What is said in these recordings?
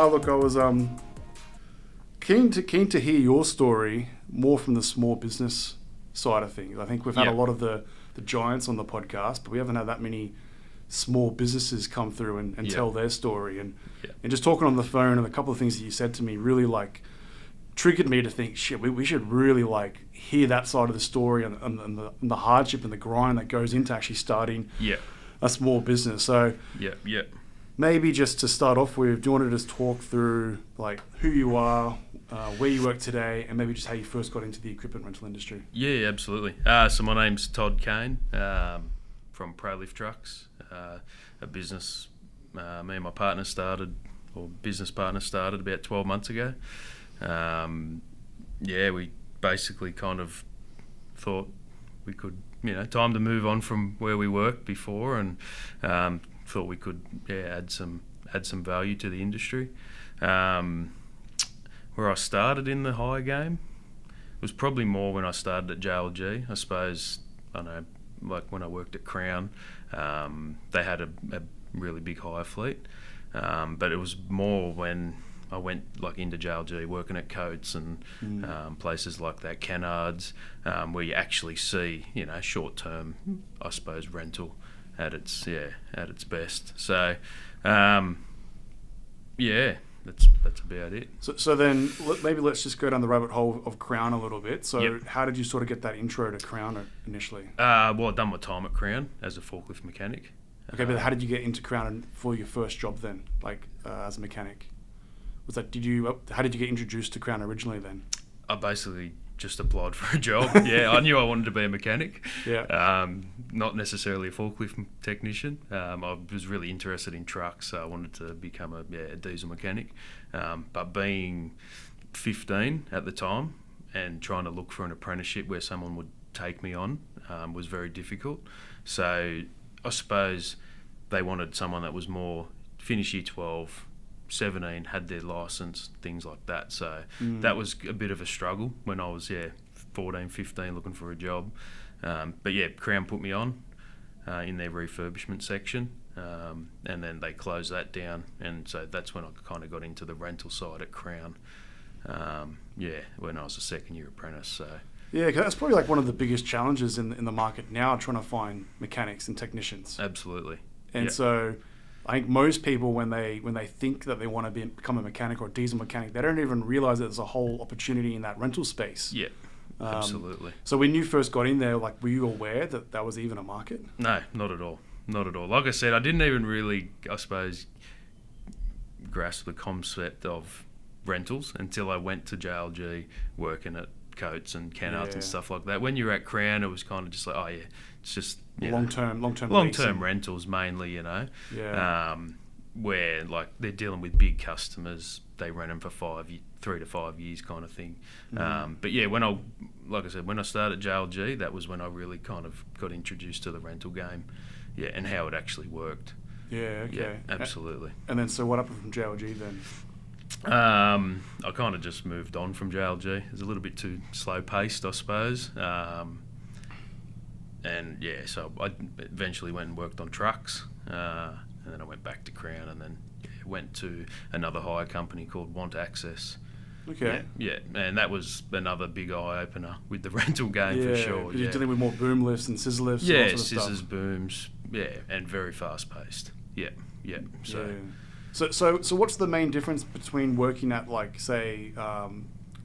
Look, I was keen to hear your story more from the small business side of things. I think we've had a lot of the giants on the podcast, but we haven't had that many small businesses come through and tell their story. And just talking on the phone and a couple of things that you said to me really like triggered me to think, shit, we should really like hear that side of the story and the hardship and the grind that goes into actually starting a small business. So maybe just to start off with, do you want to just talk through like who you are, where you work today, and maybe just how you first got into the equipment rental industry? Yeah, absolutely. So my name's Todd Kane from ProLift Trucks, a business me and my partner started, or business partner started about 12 months ago. We basically kind of thought we could, time to move on from where we worked before, and thought we could add some value to the industry. Where I started in the hire game was probably more when I started at JLG. I suppose, I know, like when I worked at Crown, they had a really big hire fleet, but it was more when I went like into JLG, working at Coates and places like that, Kennards, where you actually see, short-term, I suppose, rental at its best. So, that's about it. So then maybe let's just go down the rabbit hole of Crown a little bit. So how did you sort of get that intro to Crown initially? Well, I'd done my time at Crown as a forklift mechanic. Okay, but how did you get into Crown for your first job then, like as a mechanic? How did you get introduced to Crown originally then? I basically just applied for a job. I knew I wanted to be a mechanic. Not necessarily a forklift technician. I was really interested in trucks, so I wanted to become a diesel mechanic. But being 15 at the time and trying to look for an apprenticeship where someone would take me on was very difficult. So I suppose they wanted someone that was more finish year 12, 17, had their licence, things like that. So that was a bit of a struggle when I was 14, 15 looking for a job. But Crown put me on in their refurbishment section, and then they closed that down, and so that's when I kind of got into the rental side at Crown. When I was a second year apprentice. So cause that's probably like one of the biggest challenges in the market now, trying to find mechanics and technicians. Absolutely. And so I think most people, when they think that they want to become a mechanic or a diesel mechanic, they don't even realise that there's a whole opportunity in that rental space. Yeah, absolutely. So when you first got in there, like, were you aware that that was even a market? No, not at all. Not at all. Like I said, I didn't even really, I suppose, grasp the concept of rentals until I went to JLG working at Coates and Kennards and stuff like that. When you're at Crown, it was kind of just like, it's just long-term rentals mainly, where like they're dealing with big customers, they rent them for 3 to 5 years kind of thing. When I started JLG, that was when I really kind of got introduced to the rental game, and how it actually worked. Absolutely. And then so what happened from JLG then? I kind of just moved on from JLG. It was a little bit too slow paced, I suppose. So I eventually went and worked on trucks, and then I went back to Crown, and then went to another hire company called Want Access. Okay. And that was another big eye opener with the rental game for sure. Because you're dealing with more boom lifts and scissor lifts. Yeah, and all sort of scissors, stuff. booms, and very fast paced. So what's the main difference between working at, like, say,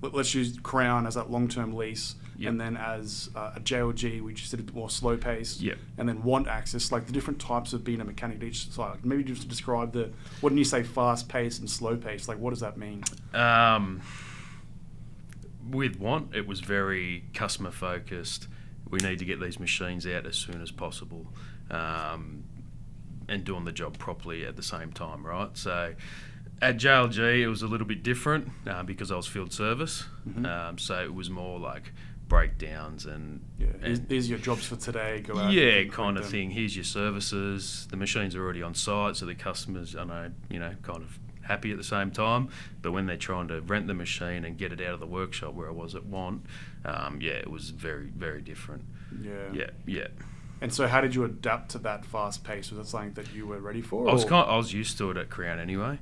let's use Crown as that long-term lease, and then as a JLG, which is a bit more slow-paced, and then Want Access, like the different types of being a mechanic at each side? Like, maybe just describe when you say fast-paced and slow-paced, like what does that mean? With Want, it was very customer-focused. We need to get these machines out as soon as possible. And doing the job properly at the same time, right? So at JLG, it was a little bit different because I was field service. So it was more like breakdowns and these are your jobs for today. Go out. Kind of thing. Here's your services. The machines are already on site, so the customers are kind of happy at the same time. But when they're trying to rent the machine and get it out of the workshop where I was at Want, it was very, very different. Yeah. And so how did you adapt to that fast pace? Was that something that you were ready for? I was used to it at Crown anyway.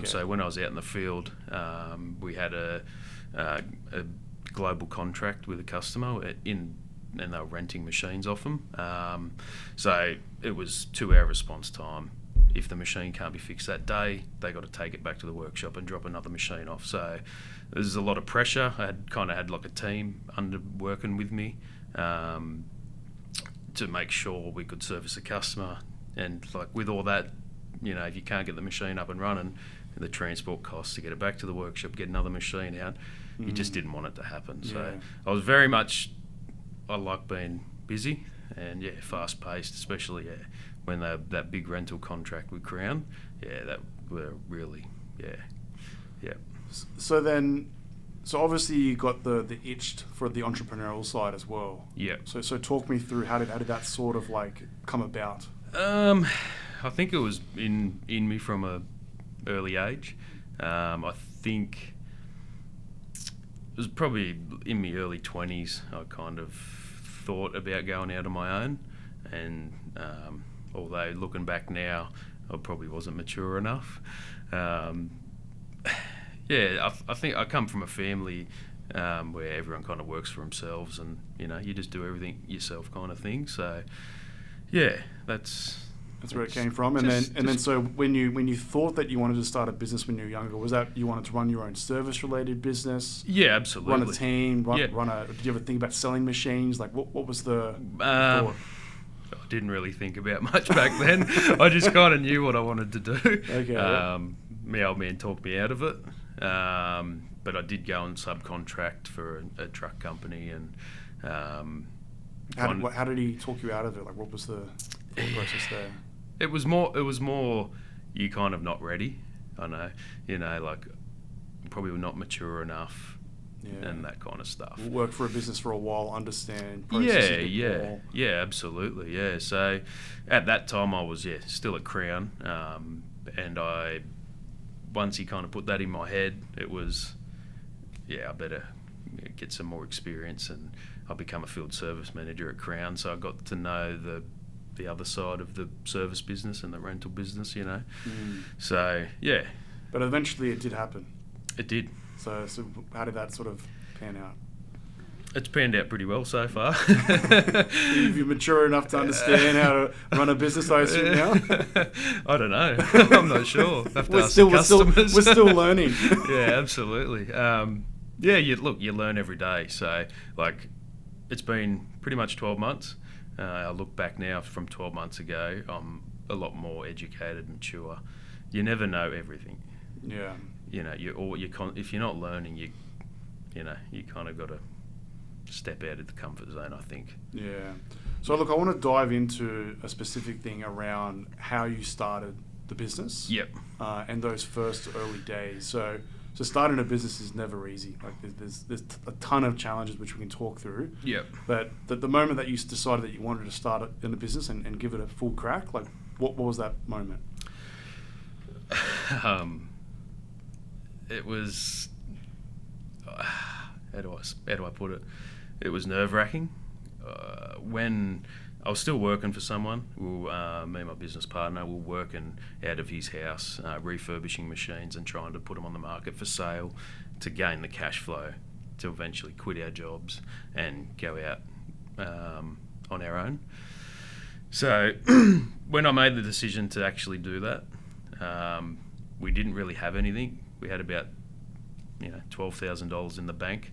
So when I was out in the field, we had a global contract with a customer and they were renting machines off them. So it was 2-hour response time. If the machine can't be fixed that day, they got to take it back to the workshop and drop another machine off. So there's a lot of pressure. I had like a team working with me to make sure we could service the customer. And like with all that, if you can't get the machine up and running, the transport costs to get it back to the workshop, get another machine out, you just didn't want it to happen. Yeah. So I was very much, I like being busy and fast paced, especially when that big rental contract with Crown, that were really, yeah. So obviously you got the itch for the entrepreneurial side as well. Yeah. So talk me through how did that sort of like come about? I think it was in me from a early age. I think it was probably in my early 20s. I kind of thought about going out on my own, and although looking back now, I probably wasn't mature enough. I think I come from a family where everyone kind of works for themselves, and you just do everything yourself, kind of thing. So, that's where it came from. And then so when you thought that you wanted to start a business when you were younger, was that you wanted to run your own service related business? Yeah, absolutely. Run a team, did you ever think about selling machines? Like what was the thought? I didn't really think about much back then. I just kind of knew what I wanted to do. Okay. My old man talked me out of it. But I did go and subcontract for a truck company, and how did he talk you out of it? Like, what was the process there? It was more you kind of not ready. I know, like probably not mature enough, and that kind of stuff. Work for a business for a while, understand processes. Yeah, absolutely, yeah. So at that time I was still at Crown, and once he kind of put that in my head, it was I better get some more experience, and I become a field service manager at Crown. So I got to know the other side of the service business and the rental business, So But eventually it did happen. It did. So how did that sort of pan out? It's panned out pretty well so far. You're mature enough to understand how to run a business, I assume now? I don't know. I'm not sure. We're still learning. Yeah, absolutely. You learn every day. So, like, it's been pretty much 12 months. I look back now from 12 months ago, I'm a lot more educated, mature. You never know everything. Yeah. If you're not learning, you kind of got to step out of the comfort zone, I think. Yeah. So look, I want to dive into a specific thing around how you started the business. Yep. And those first early days. So starting a business is never easy. Like there's a ton of challenges which we can talk through. Yep. But the moment that you decided that you wanted to start in a business and give it a full crack, like what was that moment? It was how do I put it? It was nerve-wracking. When I was still working for someone, me and my business partner were working out of his house, refurbishing machines and trying to put them on the market for sale to gain the cash flow to eventually quit our jobs and go out on our own. So when I made the decision to actually do that, we didn't really have anything. We had about $12,000 in the bank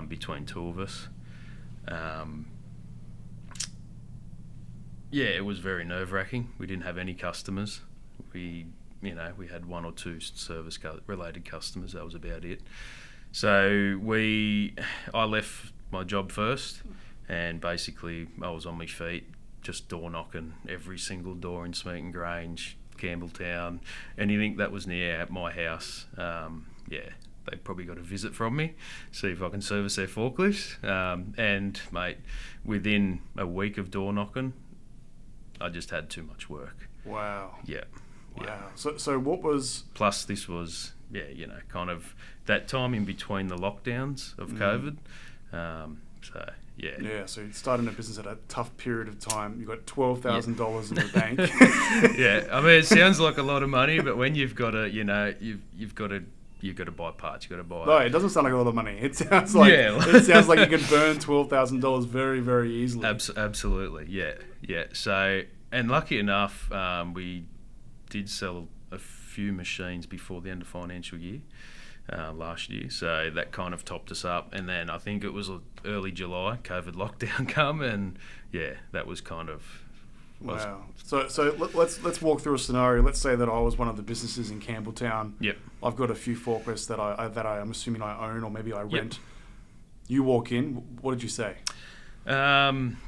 between two of us. It was very nerve-wracking. We didn't have any customers. We had one or two service-related customers. That was about it. So I left my job first, and basically I was on my feet, just door knocking every single door in Smeaton Grange, Campbelltown, anything that was near my house. They probably got a visit from me, see if I can service their forklifts. And mate, within a week of door knocking, I just had too much work. Wow. Yeah. Wow. Yeah. So what was... Plus this was, kind of that time in between the lockdowns of COVID. Yeah. Yeah, so you started a business at a tough period of time. You got $12,000 in the bank. Yeah, I mean, it sounds like a lot of money, but when you've got to, you've got to buy parts. You've got to buy. No, it doesn't sound like a lot of money. It sounds like it sounds like you can burn $12,000 very, very easily. Absolutely, yeah. So, and lucky enough, we did sell a few machines before the end of financial year. Last year, so that kind of topped us up, and then I think it was early July, COVID lockdown come, and that was kind of wow. So let's walk through a scenario. Let's say that I was one of the businesses in Campbelltown. Yep. I've got a few forklifts that I'm assuming I own, or maybe I rent. Yep. You walk in. What did you say?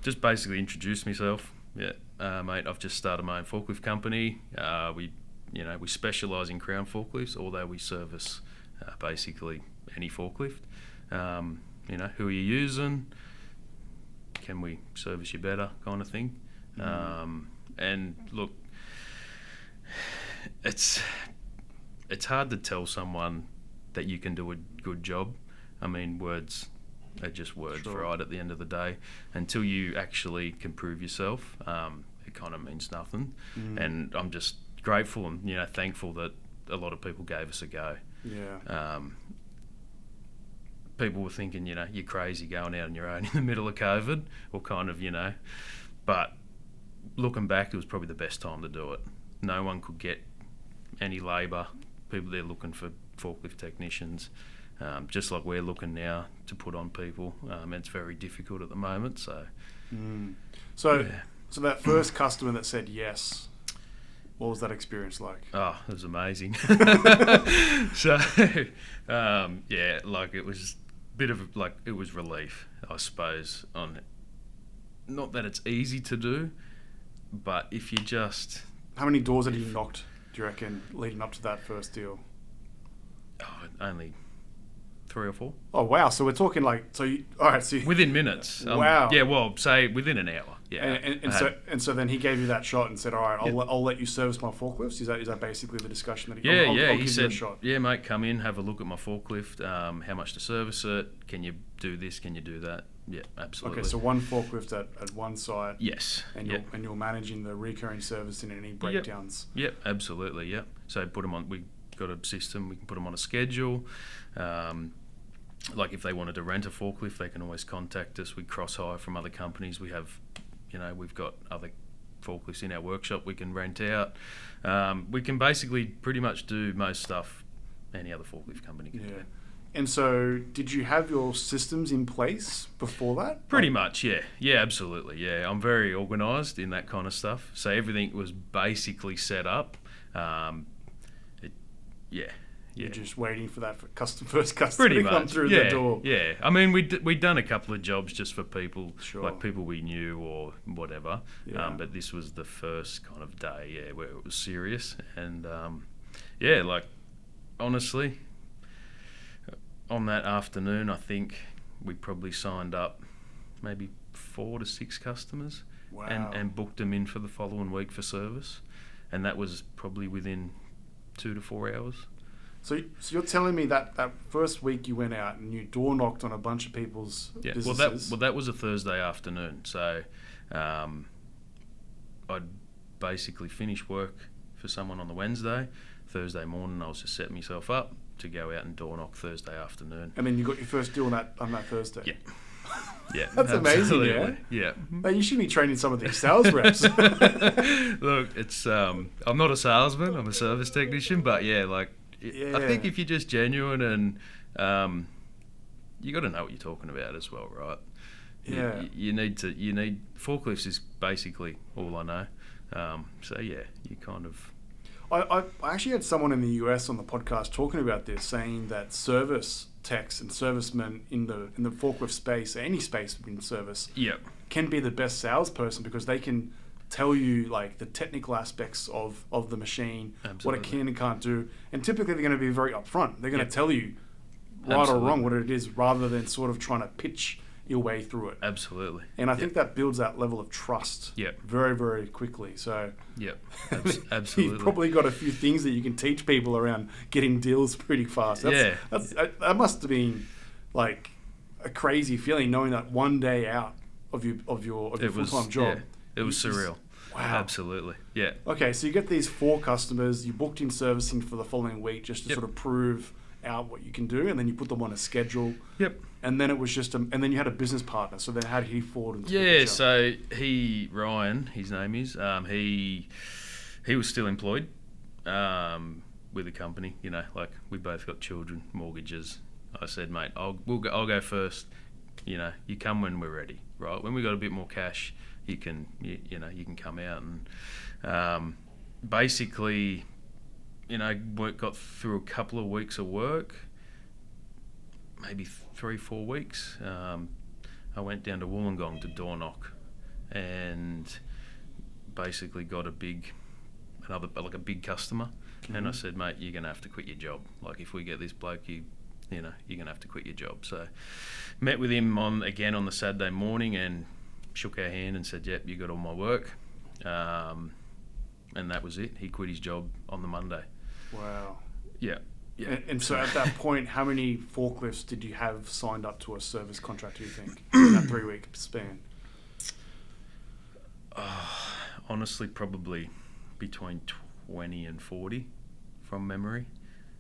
Just basically introduce myself. Yeah, mate. I've just started my own forklift company. We specialise in crown forklifts, although we service. Basically any forklift. Who are you using? Can we service you better, kind of thing. And look, it's hard to tell someone that you can do a good job. I mean, words are just words, sure. Right, at the end of the day. Until you actually can prove yourself, it kind of means nothing. And I'm just grateful and thankful that a lot of people gave us a go. Yeah. People were thinking, you're crazy going out on your own in the middle of COVID, or kind of, but looking back, it was probably the best time to do it. No one could get any labour. People there looking for forklift technicians, just like we're looking now to put on people. It's very difficult at the moment. So that first customer that said yes, what was that experience like? Oh, it was amazing. So, it was a bit of it was relief, I suppose. On not that it's easy to do, but if you just... How many doors had you knocked, do you reckon, leading up to that first deal? Oh, only 3 or 4. Oh, wow. So we're talking within minutes. Wow. Yeah, well, say within an hour. Yeah. And so then he gave you that shot and said, all right, I'll let you service my forklifts? Is that basically the discussion that he I'll give he you said, a shot? Yeah, mate, come in, have a look at my forklift, how much to service it, can you do this, can you do that? Yeah, absolutely. Okay, so one forklift at one site. Yes. And you're managing the recurring service and any breakdowns. Yep, absolutely, yep. So put them on, we got a system, we can put them on a schedule. Like if they wanted to rent a forklift, they can always contact us. We cross-hire from other companies. We have, we've got other forklifts in our workshop we can rent out. We can basically pretty much do most stuff any other forklift company can do. And so did you have your systems in place before that? Pretty much, yeah. Yeah, absolutely, yeah. I'm very organised in that kind of stuff. So everything was basically set up. You're just waiting for that first customer to come through the door. Yeah, I mean, we'd done a couple of jobs just for people, sure. like people we knew or whatever. Yeah. But this was the first kind of day, where it was serious. And honestly, on that afternoon, I think we probably signed up maybe 4 to 6 customers. Wow. and booked them in for the following week for service, and that was probably within 2 to 4 hours. So you're telling me that first week you went out and you door knocked on a bunch of people's businesses? Well, that was a Thursday afternoon. So I'd basically finish work for someone on the Wednesday. Thursday morning, I was just setting myself up to go out and door knock Thursday afternoon. And then you got your first deal on that Thursday? Yeah. Yeah, that's absolutely. Amazing, yeah. Mate, you should be training some of these sales reps. Look, it's I'm not a salesman, I'm a service technician, but I think if you're just genuine and you got to know what you're talking about as well, right? Yeah. You need forklifts is basically all I know. You kind of. I actually had someone in the US on the podcast talking about this, saying that service techs and servicemen in the forklift space, any space in service, can be the best salesperson because they can tell you like the technical aspects of the machine, Absolutely. what it can and can't do, and typically they're going to be very upfront. They're going to tell you right Absolutely. or wrong what it is, rather than sort of trying to pitch your way through it. Absolutely. And I think that builds that level of trust very, very quickly. So absolutely. You've probably got a few things that you can teach people around getting deals pretty fast. That must have been like a crazy feeling knowing that one day out of your full-time job. Yeah, it was surreal. Wow. Absolutely. Yeah. Okay, so you get these 4 customers, you booked in servicing for the following week just to sort of prove out what you can do, and then you put them on a schedule. Yep. And then it was just, and then you had a business partner. So then how did he fall into the Yeah, picture? so Ryan, his name is, he was still employed with the company. You know, like we both got children, mortgages. I said, mate, I'll go first. You know, you come when we're ready, right? When we got a bit more cash, you can come out and basically, you know, got through a couple of weeks of work, maybe 3-4 weeks. I went down to Wollongong to door knock, and basically got a big customer. Mm-hmm. And I said, mate, you're gonna have to quit your job. Like if we get this bloke, you're gonna have to quit your job. So met with him on the Saturday morning and shook our hand and said, yep, you got all my work. And that was it. He quit his job on the Monday. Wow. Yeah. Yeah. And so at that point, how many forklifts did you have signed up to a service contract, do you think, in that 3-week span? Honestly, probably between 20 and 40 from memory.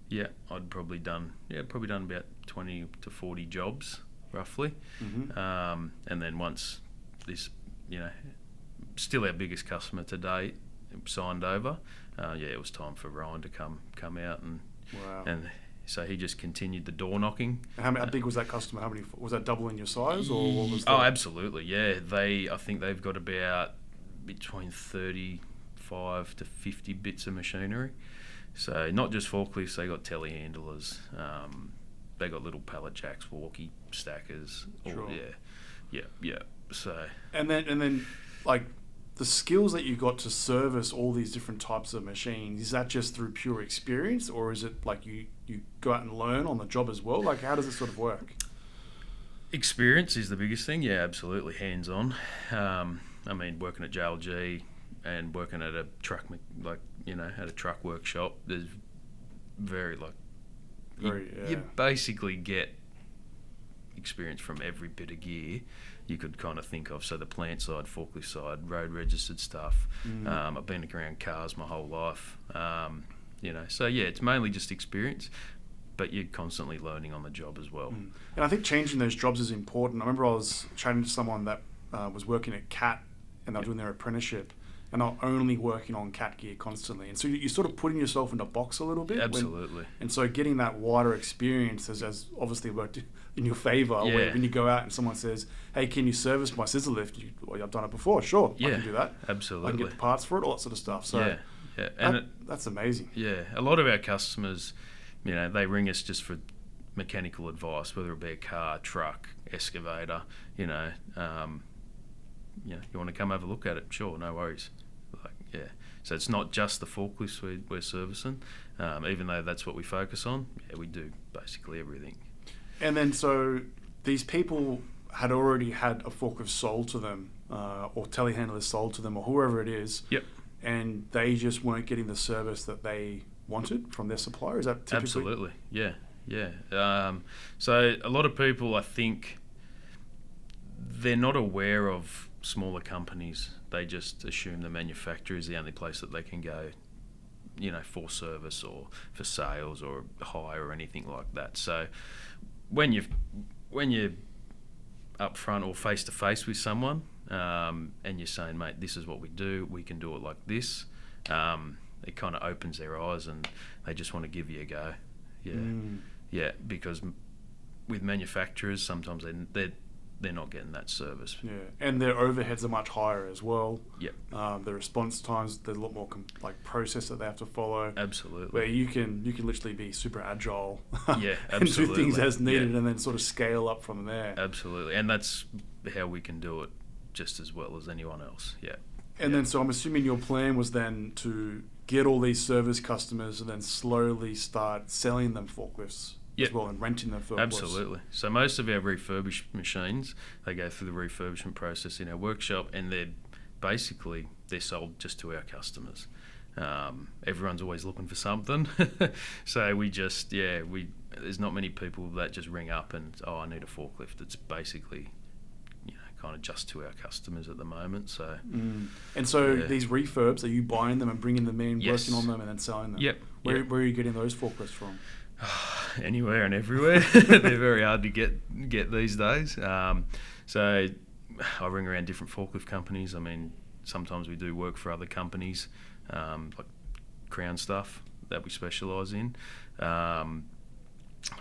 Yeah, I'd probably done about 20 to 40 jobs, roughly. Mm-hmm. And then once this, you know, still our biggest customer to date, signed over, it was time for Ryan to come out and wow. And so he just continued the door knocking. How big was that customer? How many was that? Double in your size, or what was that? Oh, absolutely, yeah. I think they've got about between 35 to 50 bits of machinery. So not just forklifts, they got telehandlers. They got little pallet jacks, walkie stackers. Sure. Yeah. So and then like, the skills that you got to service all these different types of machines, is that just through pure experience, or is it like you go out and learn on the job as well? Like, how does it sort of work? Experience is the biggest thing. Yeah, absolutely, hands-on. I mean, working at JLG and working at a truck, at a truck workshop, there's you basically get experience from every bit of gear you could kind of think of. So the plant side, forklift side, road registered stuff. I've been around cars my whole life. So yeah, it's mainly just experience, but you're constantly learning on the job as well. And I think changing those jobs is important. I remember I was chatting to someone that was working at CAT, and they were doing their apprenticeship, and they're only working on CAT gear constantly. And so you're sort of putting yourself in a box a little bit. Absolutely. And so getting that wider experience has obviously worked in your favour. Yeah. When you go out and someone says, hey, can you service my scissor lift? I've done it before. Sure, I can do that. Absolutely. I can get the parts for it, all that sort of stuff. So and that's amazing. Yeah. A lot of our customers, you know, they ring us just for mechanical advice, whether it be a car, truck, excavator, you want to come have a look at it? Sure, no worries. So it's not just the forklifts we're servicing, even though that's what we focus on. Yeah, we do basically everything. And then so these people had already had a forklift sold to them, or telehandlers sold to them, or whoever it is. Yep. And they just weren't getting the service that they wanted from their supplier. Is that typically? Absolutely. Yeah. So a lot of people, I think, they're not aware of smaller companies. They just assume the manufacturer is the only place that they can go, for service or for sales or hire or anything like that. So when you're up front or face to face with someone, and you're saying, mate, this is what we do, we can do it like this, it kind of opens their eyes and they just want to give you a go. Yeah, because with manufacturers, sometimes they're not getting that service. Yeah, and their overheads are much higher as well. Yep. The response times, there's a lot more process that they have to follow. Absolutely. Where you can literally be super agile. Yeah, absolutely. And do things as needed, and then sort of scale up from there. Absolutely, and that's how we can do it just as well as anyone else. Yeah. And then, so I'm assuming your plan was then to get all these service customers and then slowly start selling them forklifts. As well, and renting them for Absolutely. So most of our refurbished machines, they go through the refurbishment process in our workshop, and they're sold just to our customers. Everyone's always looking for something. So there's not many people that just ring up and, I need a forklift. It's basically, kind of just to our customers at the moment. So, And so these refurbs, are you buying them and bringing them in, Yes. working on them, and then selling them? Yep. Where are you getting those forklifts from? Anywhere and everywhere. They're very hard to get these days. So I ring around different forklift companies. I mean, sometimes we do work for other companies, like Crown stuff that we specialise in,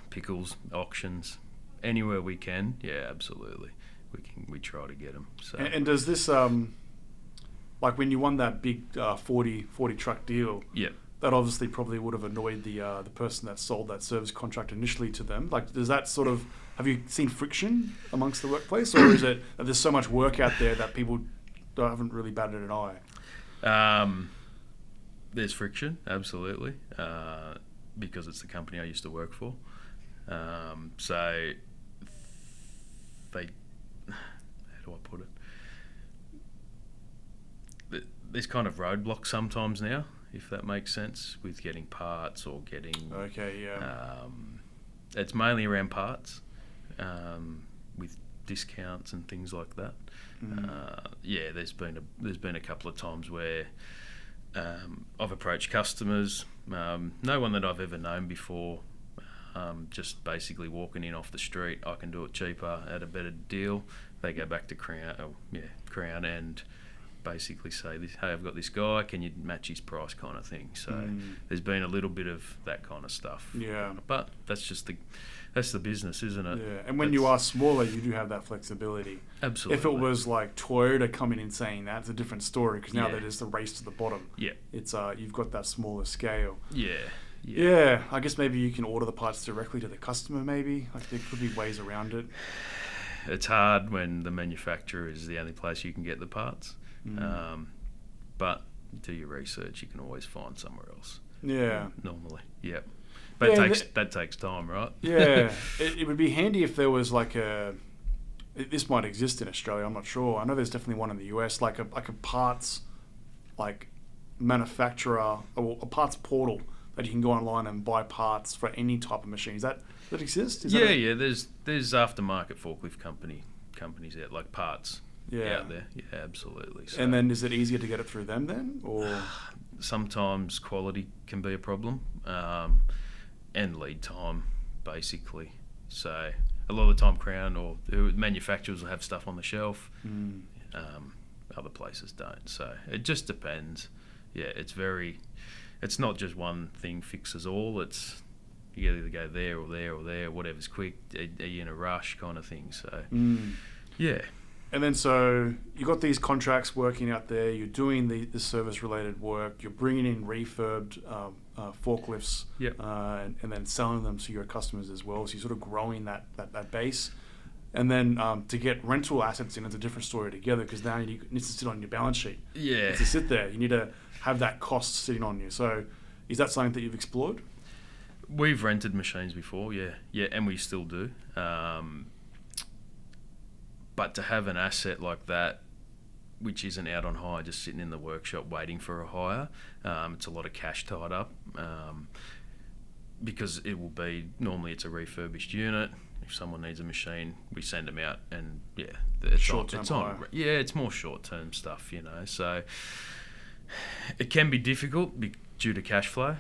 pickles, auctions, anywhere we can. Yeah, absolutely. We try to get them. So. And does this, like when you won that big 40 truck deal, that obviously probably would have annoyed the person that sold that service contract initially to them. Like, does that sort of, have you seen friction amongst the workplace, or is it that there's so much work out there that people haven't really batted an eye? There's friction, absolutely, because it's the company I used to work for. So how do I put it? There's kind of roadblocks sometimes now, if that makes sense, with getting parts or getting... Okay, yeah. It's mainly around parts, with discounts and things like that. There's been a couple of times where I've approached customers, no one that I've ever known before, just basically walking in off the street, I can do it cheaper at a better deal. They go back to Crown and basically say, hey, I've got this guy, can you match his price, kind of thing. So there's been a little bit of that kind of stuff. Yeah. But that's the business, isn't it? Yeah. And when you are smaller, you do have that flexibility. Absolutely. If it was like Toyota coming in saying that, it's a different story, because now that is the race to the bottom. Yeah. It's you've got that smaller scale. Yeah. I guess maybe you can order the parts directly to the customer, maybe. Like, there could be ways around it. It's hard when the manufacturer is the only place you can get the parts. But do your research, you can always find somewhere else. Yeah. Normally, yeah. But that takes time, right? Yeah. It would be handy if there was like this might exist in Australia, I'm not sure. I know there's definitely one in the US, like a parts, like manufacturer, or a parts portal that you can go online and buy parts for any type of machine. Does that exist? There's aftermarket forklift companies out, like parts out there. Yeah, absolutely. So, and then is it easier to get it through them then, or sometimes quality can be a problem, and lead time, basically. So a lot of the time, Crown or manufacturers will have stuff on the shelf. Other places don't. So it just depends. Yeah, it's not just one thing fixes all. It's you either go there or there or there, whatever's quick. Are you in a rush, kind of thing? So yeah. And then so you got these contracts working out there. You're doing the service related work. You're bringing in refurbed forklifts, and then selling them to your customers as well. So you're sort of growing that base. And then to get rental assets in, it's a different story together, because now you need to sit on your balance sheet. Yeah. To sit there, you need to have that cost sitting on you. So is that something that you've explored? We've rented machines before, yeah, and we still do. But to have an asset like that, which isn't out on hire, just sitting in the workshop waiting for a hire, it's a lot of cash tied up, because it will be, normally it's a refurbished unit. If someone needs a machine, we send them out, and it's short-term hire. It's more short-term stuff, So it can be difficult due to cash flow.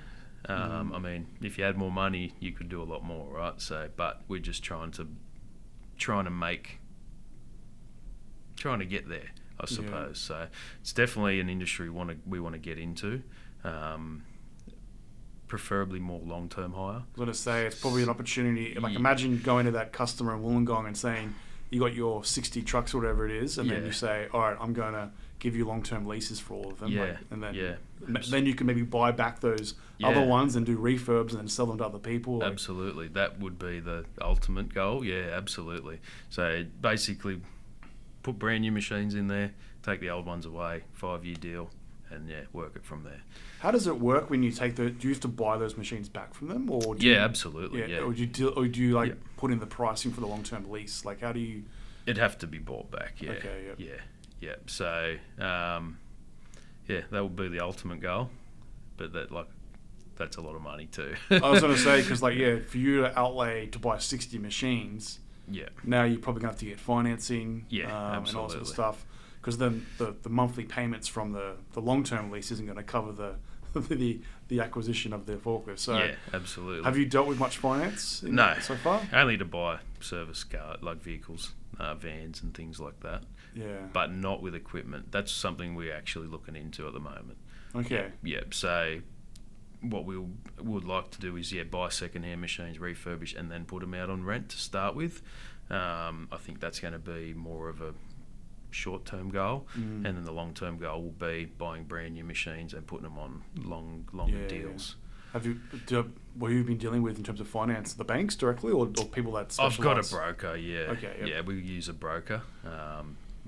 I mean, if you had more money, you could do a lot more, right? So, but we're just trying to get there, I suppose. So it's definitely an industry we want to get into, preferably more long-term hire. I was going to say, it's probably an opportunity. Like, imagine going to that customer in Wollongong and saying, you got your 60 trucks or whatever it is, and then you say, all right, I'm going to give you long-term leases for all of them. Then you can maybe buy back those other ones and do refurbs and then sell them to other people. Absolutely. That would be the ultimate goal. Yeah, absolutely. So basically put brand new machines in there, take the old ones away, 5-year deal, and work it from there. How does it work when you do you have to buy those machines back from them, or absolutely. Or do you put in the pricing for the long-term lease? Like, how do you? It'd have to be bought back. Yeah. Okay. Yeah. So that would be the ultimate goal. but that's a lot of money too. I was going to say, because for you to outlay to buy 60 machines, now you're probably going to have to get financing, and all that sort of stuff, because then the monthly payments from the long-term lease isn't going to cover the acquisition of the forklift. So yeah, absolutely. Have you dealt with much finance so far? Only to buy service car vehicles, vans and things like that. Yeah. But not with equipment. That's something we're actually looking into at the moment. Okay. Yeah. So what we would like to do is buy second-hand machines, refurbish, and then put them out on rent to start with. I think that's going to be more of a short-term goal, and then the long-term goal will be buying brand new machines and putting them on longer deals. What have you been dealing with in terms of finance? The banks directly, or people that specialise? I've got a broker. Yeah. Okay. Yep. Yeah, we use a broker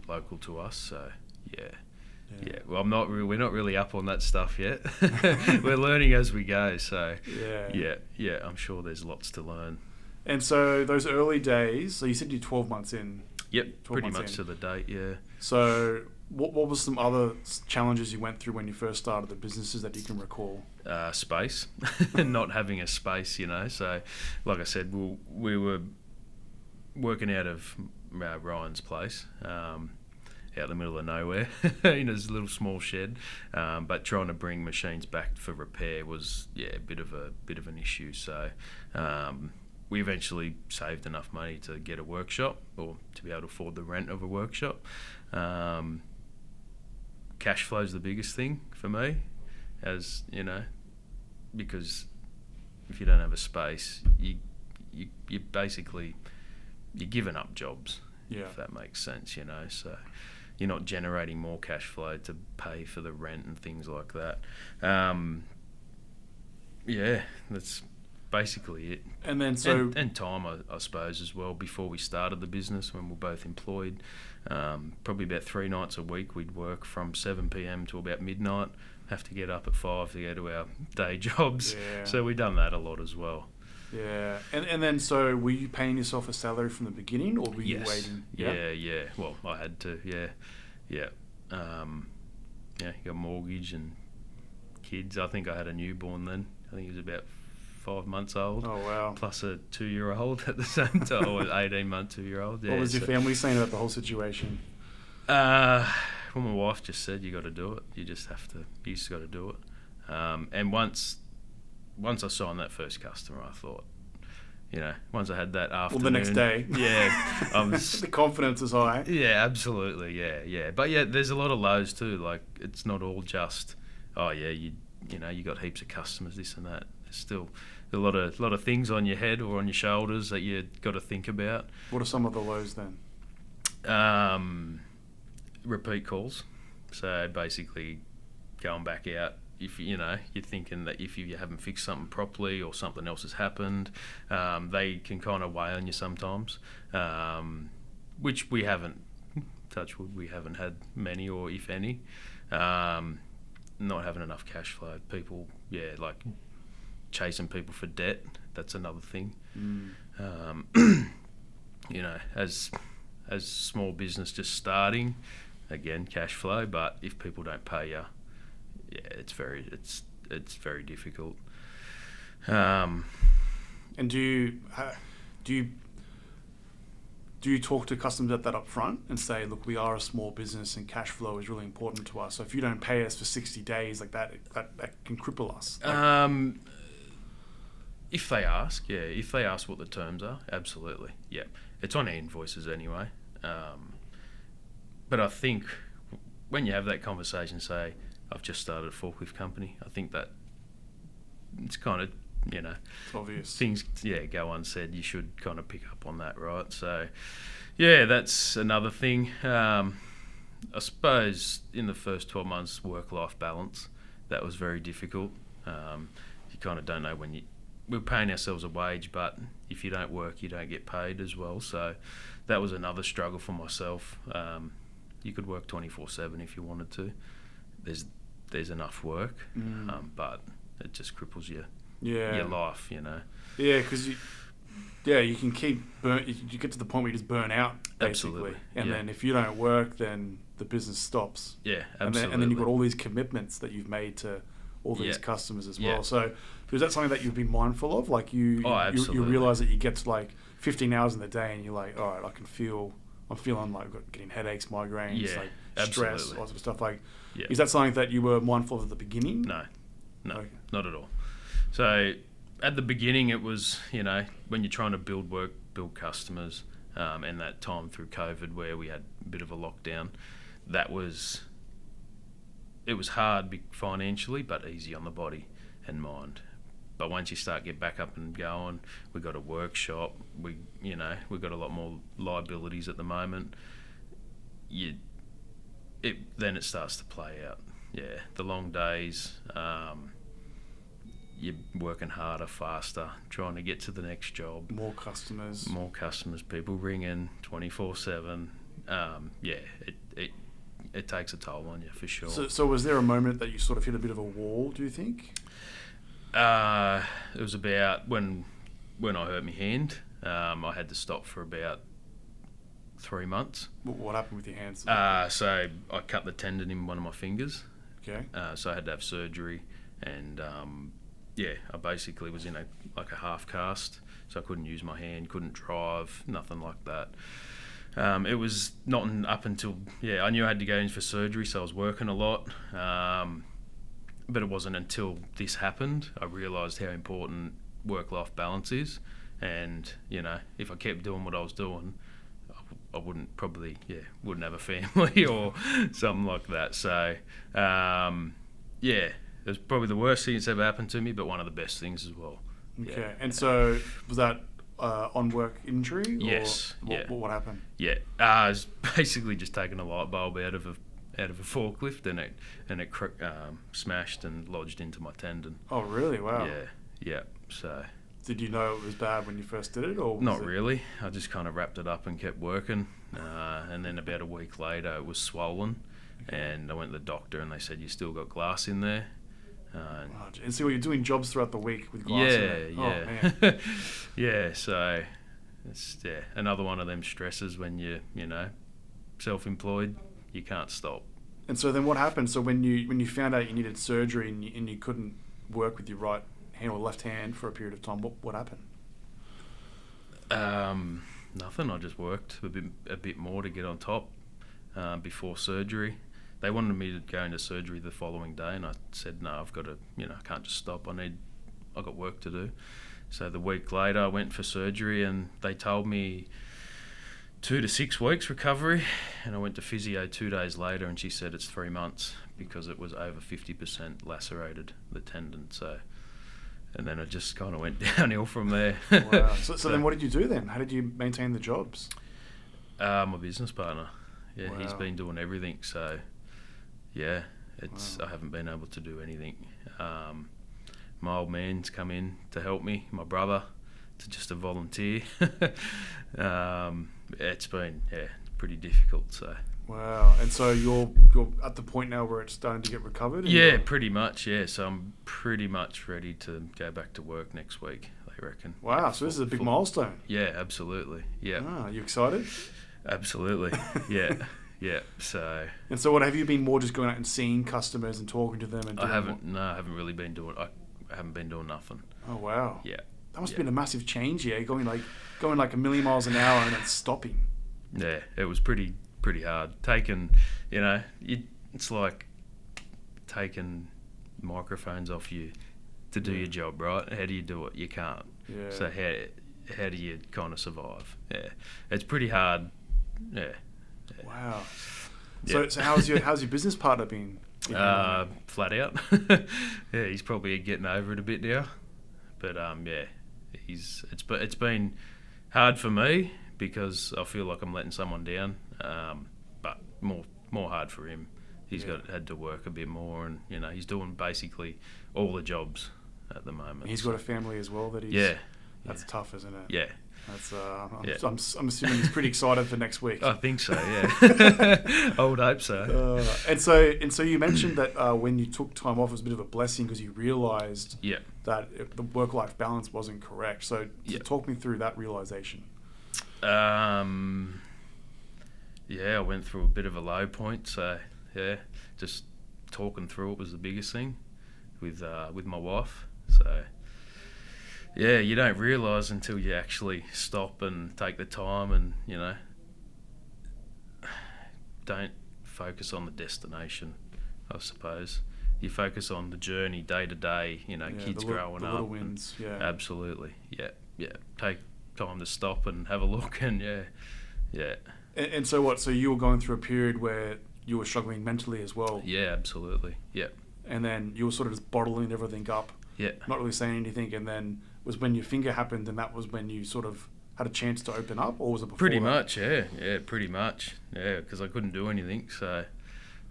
local to us. So yeah. Well, we're not really up on that stuff yet. We're learning as we go. So yeah. I'm sure there's lots to learn. And so those early days. So you said you're 12 months in. Yep, pretty much to the date, yeah. So what was some other challenges you went through when you first started the businesses that you can recall? Space, not having a space, So, like I said, we were working out of Ryan's place, out in the middle of nowhere, in his little small shed. But trying to bring machines back for repair was a bit of an issue. So. We eventually saved enough money to get a workshop, or to be able to afford the rent of a workshop. Cash flow is the biggest thing for me, as because if you don't have a space, you basically you're giving up jobs. Yeah. If that makes sense, So you're not generating more cash flow to pay for the rent and things like that. That's basically it. And then and time, I suppose, as well. Before we started the business, when we were both employed, probably about 3 nights a week, we'd work from 7 p.m. to about midnight, have to get up at 5 to go to our day jobs. Yeah. So we've done that a lot as well. Yeah. And then so were you paying yourself a salary from the beginning, or were you waiting? Yeah. Well, I had to, yeah. You got mortgage and kids. I think I had a newborn then. I think he was about 5 months old. Oh, wow. Plus a 2-year-old at the same time, or 18-month 2-year-old. Yeah, what was your family saying about the whole situation? Well, my wife just said, you got to do it. You just got to do it. And once I signed that first customer, I thought, once I had that afternoon. Well, the next day. Yeah. I was, the confidence is high. Yeah, absolutely. Yeah. But there's a lot of lows too. Like, it's not all just, you got heaps of customers, this and that. There's still a lot of things on your head or on your shoulders that you got to think about. What are some of the lows then? Repeat calls. So basically going back out, if you're thinking that if you haven't fixed something properly or something else has happened, they can kind of weigh on you sometimes, which we haven't, touch wood, we haven't had many, or if any. Not having enough cash flow, people, like chasing people for debt, that's another thing. As small business just starting, again, cash flow, but if people don't pay you, it's very difficult. And do you talk to customers at that up front and say, look, we are a small business and cash flow is really important to us, so if you don't pay us for 60 days, like that can cripple us? If they ask, if they ask what the terms are, absolutely, yeah. It's on invoices anyway. But I think when you have that conversation, say, I've just started a forklift company, I think that it's kind of, it's obvious. Things, go unsaid. You should kind of pick up on that, right? So, that's another thing. I suppose in the first 12 months, work-life balance, that was very difficult. You kind of don't know when we're paying ourselves a wage, but if you don't work, you don't get paid as well. So that was another struggle for myself. You could work 24/7 if you wanted to. There's enough work, but it just cripples your life, Yeah, because you can keep you get to the point where you just burn out, basically. Absolutely. And then if you don't work, then the business stops. Yeah, absolutely. And then you've got all these commitments that you've made to all these customers as well. Yeah. So is that something that you've been mindful of? Like you realize that you get to like 15 hours in the day and you're like, all right, I'm feeling like getting headaches, migraines, like stress, all sorts of stuff. Like, is that something that you were mindful of at the beginning? No, okay. Not at all. So at the beginning, it was, when you're trying to build customers, and that time through COVID where we had a bit of a lockdown, it was hard financially, but easy on the body and mind. But once you start get back up and going, we got a workshop. We've got a lot more liabilities at the moment. Then it starts to play out. Yeah, the long days. You're working harder, faster, trying to get to the next job. More customers. People ringing 24/7. It takes a toll on you for sure. So was there a moment that you sort of hit a bit of a wall, do you think? It was about when I hurt my hand. I had to stop for about 3 months. What happened with your hands? So I cut the tendon in one of my fingers. Okay. So I had to have surgery, and I basically was in a half cast, so I couldn't use my hand, couldn't drive, nothing like that. It was not up until I knew I had to go in for surgery, so I was working a lot. But it wasn't until this happened I realised how important work-life balance is, and if I kept doing what I was doing, I wouldn't have a family or something like that. So it was probably the worst thing that's ever happened to me, but one of the best things as well. Okay, and so was that on work injury? Yes. What happened? Yeah, I was basically just taking a light bulb out of a forklift, and it smashed and lodged into my tendon. Oh, really? Wow. Yeah. So. Did you know it was bad when you first did it, or not really? I just kind of wrapped it up and kept working, and then about a week later it was swollen, and I went to the doctor and they said you still got glass in there. And so you're doing jobs throughout the week with glass in it? Yeah. Oh, man. Yeah. So it's another one of them stresses when you're self-employed. You can't stop. And so then what happened? So when you found out you needed surgery and you couldn't work with your right hand or left hand for a period of time, what happened? Nothing. I just worked a bit more to get on top before surgery. They wanted me to go into surgery the following day, and I said no. I've got to. I can't just stop. I got work to do. So the week later, I went for surgery, and they told me 2 to 6 weeks recovery, and I went to physio 2 days later, and she said it's 3 months because it was over 50% lacerated, the tendon. So, and then it just kind of went downhill from there. Wow. So then what did you do then? How did you maintain the jobs? My business partner. Yeah, wow. He's been doing everything. So, yeah, wow. I haven't been able to do anything. My old man's come in to help me, my brother, to volunteer. It's been pretty difficult. So. Wow, and so you're at the point now where it's starting to get recovered? Yeah, pretty much. Yeah, so I'm pretty much ready to go back to work next week. They reckon. Wow, so this is a big milestone. Yeah, absolutely. Yeah. Ah, are you excited? Absolutely. Yeah. Yeah. So. And so, what have you been more just going out and seeing customers and talking to them? And I haven't really been doing. I haven't been doing nothing. Oh wow. Yeah. That must have been a massive change here, going like a million miles an hour and then stopping. Yeah, it was pretty hard. It's like taking microphones off you to do your job, right? How do you do it? You can't. Yeah. So how do you kind of survive? Yeah, it's pretty hard. Yeah. Wow. Yeah. So how's your business partner been? Flat out. Yeah, he's probably getting over it a bit now, but it's been hard for me because I feel like I'm letting someone down, but more hard for him. He's had to work a bit more, and he's doing basically all the jobs at the moment. He's got a family as well that he's. Yeah. That's tough, isn't it? Yeah. That's. I'm assuming he's pretty excited for next week. I think so. Yeah. I would hope so. And so you mentioned that when you took time off, it was a bit of a blessing because you realised that the work-life balance wasn't correct. So talk me through that realisation. I went through a bit of a low point. So just talking through it was the biggest thing. with my wife. So yeah, you don't realise until you actually stop and take the time, and don't focus on the destination, I suppose. You focus on the journey, day to day, kids growing up. Little wins, Absolutely, yeah. Take time to stop and have a look, and yeah. And so what? So you were going through a period where you were struggling mentally as well? Yeah, absolutely, yeah. And then you were sort of just bottling everything up, not really saying anything, and then was when your finger happened, and that was when you sort of had a chance to open up, or was it before Pretty that? much, yeah, pretty much, yeah, because I couldn't do anything, so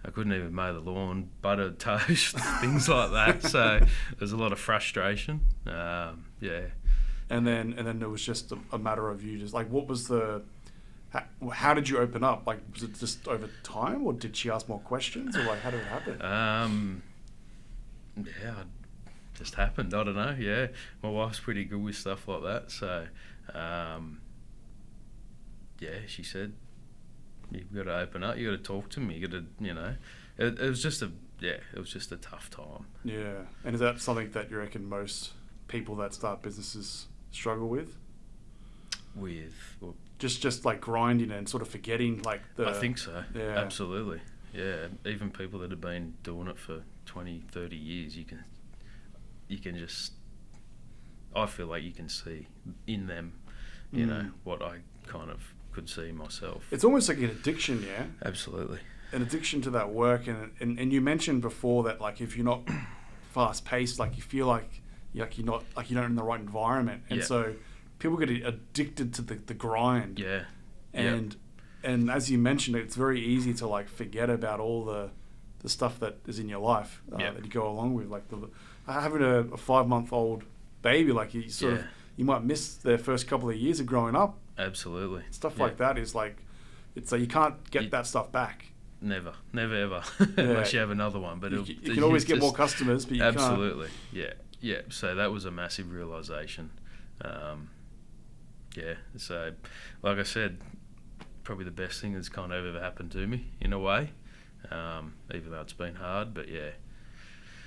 I couldn't even mow the lawn, butter toast, things like that. So there's a lot of frustration. Yeah. And then it was just a matter of you just like, what was the? How did you open up? Like, was it just over time, or did she ask more questions, or like how did it happen? Yeah, it just happened. I don't know. Yeah, my wife's pretty good with stuff like that. So, yeah, she said, you've got to open up. You got to talk to me. You got to, it was just a tough time. Yeah, and is that something that you reckon most people that start businesses struggle with? Just like grinding and sort of forgetting like the... I think so. Yeah. Absolutely. Yeah. Even people that have been doing it for 20, 30 years, you can just... I feel like you can see in them, what I kind of could see myself. It's almost like an addiction, yeah? Absolutely. An addiction to that work. And you mentioned before that like if you're not fast paced, like you feel like you're not like you're not in the right environment. And so people get addicted to the grind. Yeah. And as you mentioned, it's very easy to like forget about all the stuff that is in your life that you go along with. Like having a 5-month-old baby, like you sort of, you might miss their first couple of years of growing up. Absolutely. Stuff like that is like, it's like you can't get that stuff back. Never ever, unless you have another one. But you can always get more customers, but you can't. Absolutely. Yeah. So that was a massive realisation. So like I said, probably the best thing that's kind of ever happened to me in a way, even though it's been hard, but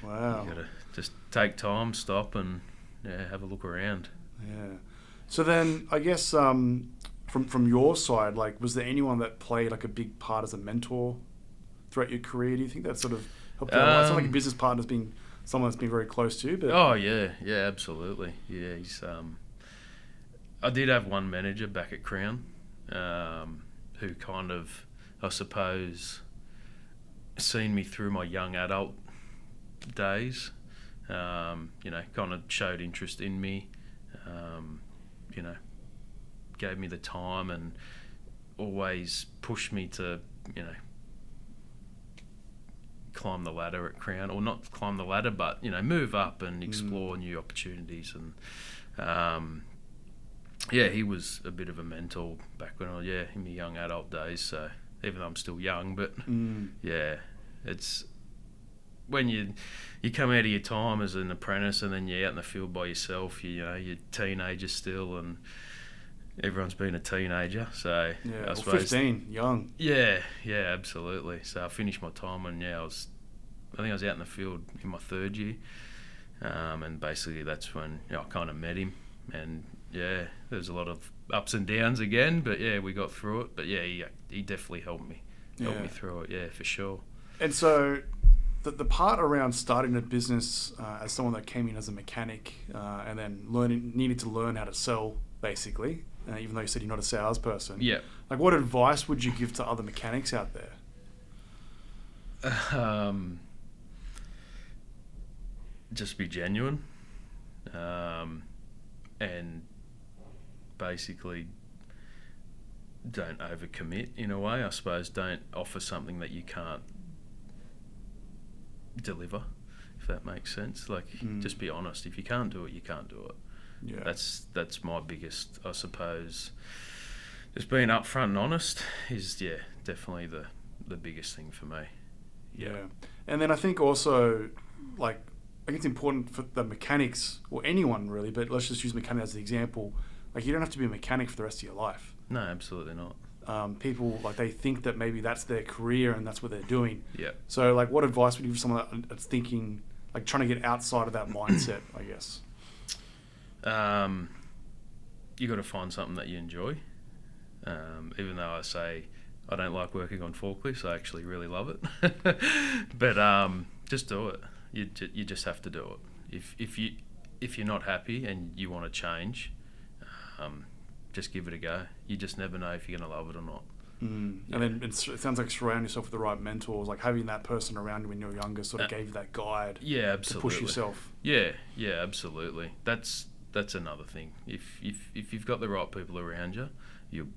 wow, you gotta just take time, stop, and have a look around. So then I guess from your side, like, was there anyone that played like a big part as a mentor throughout your career? Do you think that sort of helped you out? It's not like a business partner's been someone that's been very close to you, but absolutely, he's I did have one manager back at Crown, who kind of, I suppose, seen me through my young adult days, kind of showed interest in me, gave me the time and always pushed me to, climb the ladder at Crown, or not climb the ladder, but, move up and explore new opportunities. And, he was a bit of a mentor back when I was, in my young adult days. So even though I'm still young, but it's when you come out of your time as an apprentice and then you're out in the field by yourself, you're teenager still, and everyone's been a teenager. So I suppose 15, young. Yeah, absolutely. So I finished my time when I think I was out in the field in my third year, and basically that's when I kind of met him. And there's a lot of ups and downs again, but we got through it. But he definitely helped me through it. For sure. And so the part around starting a business as someone that came in as a mechanic and then needed to learn how to sell, basically, even though you said you're not a salesperson. Yeah. Like, what advice would you give to other mechanics out there? Just be genuine. And basically don't overcommit in a way. I suppose don't offer something that you can't deliver, if that makes sense. Like, just be honest. If you can't do it, you can't do it. Yeah. That's my biggest, I suppose. Just being upfront and honest is definitely the biggest thing for me. Yeah. And then I think also, like, I think it's important for the mechanics, or anyone really, but let's just use mechanic as the example. Like, you don't have to be a mechanic for the rest of your life. No, absolutely not. People, like, they think that maybe that's their career and that's what they're doing. Yeah. So, like, what advice would you give someone that's thinking, like trying to get outside of that mindset, I guess? You got to find something that you enjoy. Even though I say I don't like working on forklifts, I actually really love it. But just do it. You just have to do it. If you're not happy and you want to change, just give it a go. You just never know if you're going to love it or not. And then it sounds like surround yourself with the right mentors, like having that person around you when you were younger sort of gave you that guide. Yeah, absolutely. To push yourself. Yeah, absolutely. That's another thing. If you've got the right people around you, you'll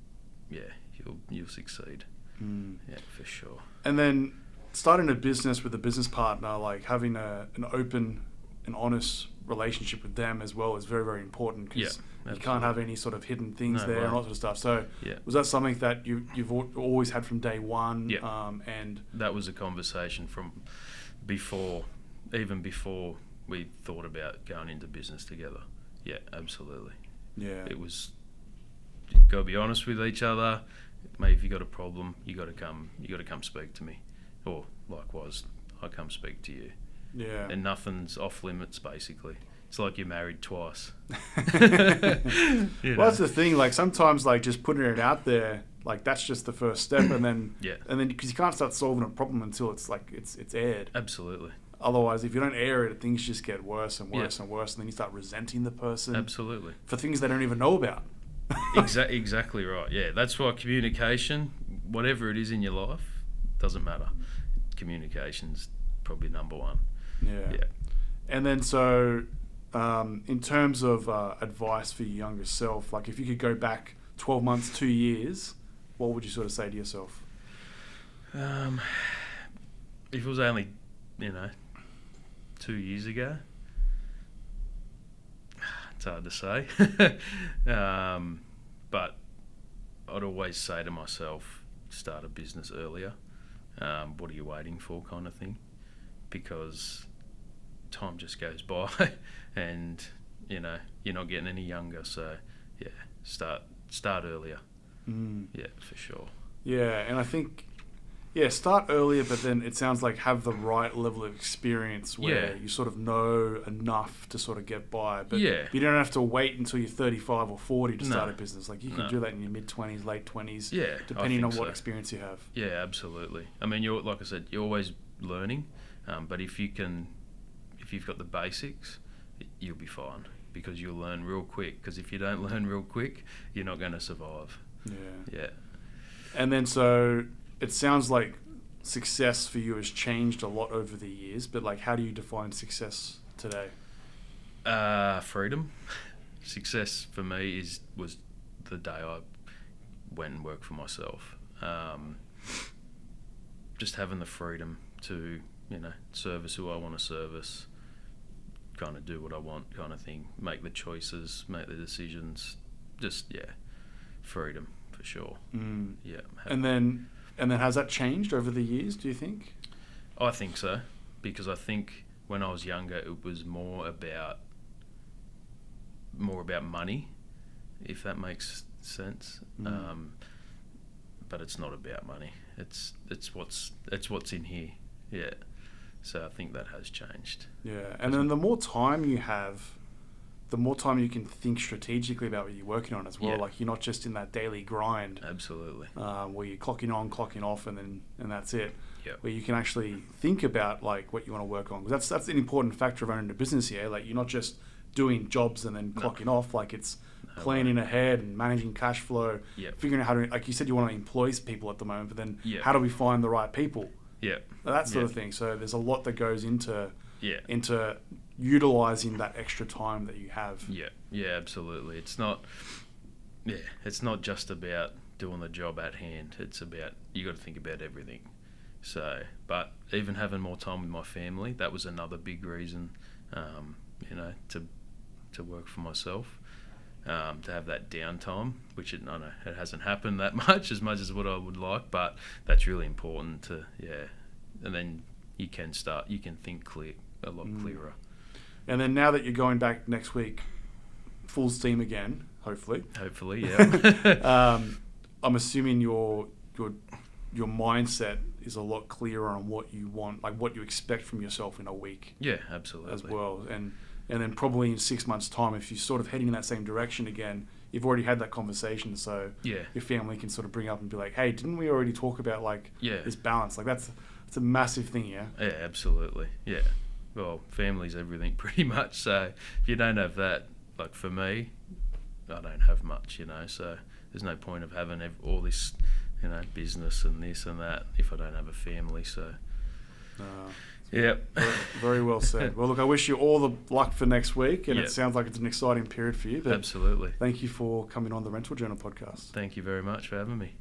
succeed. Yeah, for sure. And then starting a business with a business partner, like having an open and honest relationship with them as well is very, very important, because you can't have any sort of hidden things there and all that sort of stuff. So was that something that you've always had from day one? Yeah. And that was a conversation from even before we thought about going into business together. Yeah, absolutely. Yeah. It was, you got to be honest with each other. Mate, if you got a problem, you got to come speak to me, or likewise, I come speak to you. Yeah. And nothing's off limits, basically. It's like you're married twice. Well, that's the thing. Like sometimes, like just putting it out there, like that's just the first step, and then because you can't start solving a problem until it's like it's aired. Absolutely. Otherwise, if you don't air it, things just get worse and worse and worse, and then you start resenting the person. Absolutely. For things they don't even know about. Exactly right. Yeah, that's why communication, whatever it is in your life, doesn't matter. Communication's probably number one. Yeah. And then so, in terms of advice for your younger self, like if you could go back 12 months, 2 years, what would you sort of say to yourself? If it was only, 2 years ago, it's hard to say. But I'd always say to myself, start a business earlier. What are you waiting for, kind of thing? Because time just goes by and, you're not getting any younger. So, start earlier. Yeah, for sure. Yeah, and I think... Yeah, start earlier, but then it sounds like have the right level of experience where you sort of know enough to sort of get by. But you don't have to wait until you're 35 or 40 to start a business. Like you can do that in your mid-20s, late 20s, depending on what experience you have. Yeah, absolutely. I mean, like I said, you're always learning, but if you've got the basics, you'll be fine, because you'll learn real quick. Because if you don't learn real quick, you're not going to survive. Yeah. And then so... It sounds like success for you has changed a lot over the years, but like, how do you define success today? Freedom. Success for me was the day I went and worked for myself. Just having the freedom to, service who I want to service, kind of do what I want, kind of thing. Make the choices, make the decisions. Just freedom for sure. Yeah. And then has that changed over the years, do you think? I think so, because I think when I was younger it was more about money, if that makes sense. But it's not about money. It's what's in here. Yeah. So I think that has changed. Yeah. And then the more time you have, the more time you can think strategically about what you're working on as well. Like you're not just in that daily grind. Absolutely. Where you're clocking on, clocking off, and that's it. Yep. Where you can actually think about like what you want to work on. Because that's an important factor of owning a business here. Like you're not just doing jobs and then clocking off. Like it's planning ahead and managing cash flow. Figuring out how to, like you said, you want to employ people at the moment, but then how do we find the right people? That sort of thing. So there's a lot that goes into utilizing that extra time that you have. Absolutely. It's not just about doing the job at hand. It's about, you got to think about everything. So, but even having more time with my family, that was another big reason, to work for myself, to have that downtime, which I know it hasn't happened that much as what I would like, but that's really important to, and then you can think a lot clearer. And then now that you're going back next week, full steam again, hopefully. Hopefully, yeah. I'm assuming your mindset is a lot clearer on what you want, like what you expect from yourself in a week. Yeah, absolutely. As well. And then probably in 6 months' time, if you're sort of heading in that same direction again, you've already had that conversation. So your family can sort of bring up and be like, hey, didn't we already talk about like this balance? Like that's a massive thing, yeah? Yeah, absolutely. Yeah. Well, family's everything pretty much. So if you don't have that, like for me, I don't have much, so there's no point of having all this, business and this and that if I don't have a family. So, very, very well said. Well, look, I wish you all the luck for next week, and it sounds like it's an exciting period for you. But absolutely. Thank you for coming on the Rental Journal podcast. Thank you very much for having me.